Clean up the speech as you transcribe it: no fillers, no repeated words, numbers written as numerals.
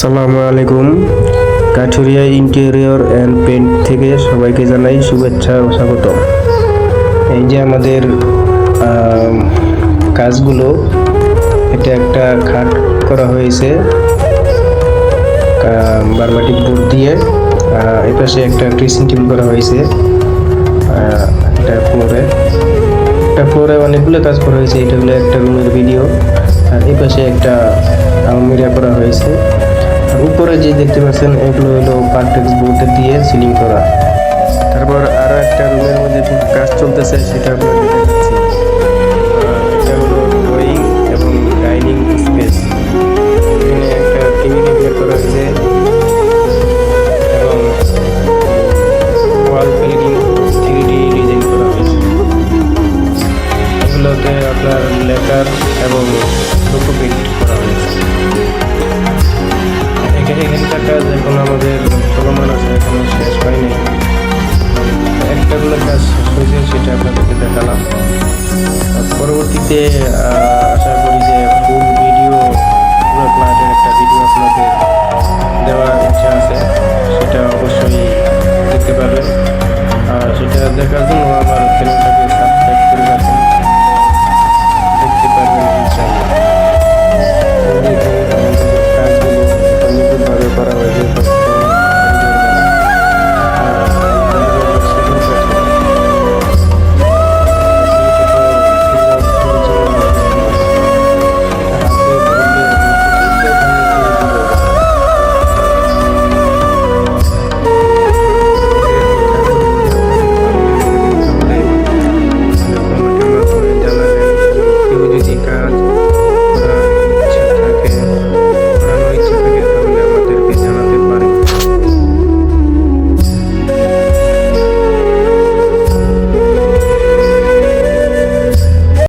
আসসালামু আলাইকুম। কাঠুরিয়া ইন্টেরিয়র অ্যান্ড পেন্ট থেকে সবাইকে জানাই শুভেচ্ছা ও স্বাগত। এই যে আমাদের কাজগুলো, এটা একটা খাট করা হয়েছে বারমাটিক বোর্ড দিয়ে। এই পাশে একটা ড্রেসিং টেবিল করা হয়েছে। একটা ফ্লোরে অনেকগুলো কাজ করা হয়েছে। এটা হলো একটা রুমের ভিডিও। আর এই পাশে একটা আলমিরা করা হয়েছে। আর উপরে যে দেখতে পাচ্ছেন এগুলো হলো পার্টেক্স বোর্ড দিয়ে সিলিং করা। তারপর আরো একটা রুমের মধ্যে কাজ চলতেছে, সেটা আপনাদের দেখাচ্ছি। এটা হলো ড্রয়িং এবং ডাইনিং স্পেস। এখানে একটা টিভি ক্যাবিনেট করা হয়েছে এবং ওয়াল পেইন্টিং 3D ডিজাইন করা হয়েছে। এগুলোতে আপনার লেকার এবং লোগো পেইন্ট করা হয়েছে। এখানকার কাজ এখন আমাদের চলমান আছে, এখনো শেষ হয়নি। একটা গুলো কাজ শেষ হয়েছে, সেটা আপনাদেরকে দেখালাম। পরবর্তীতে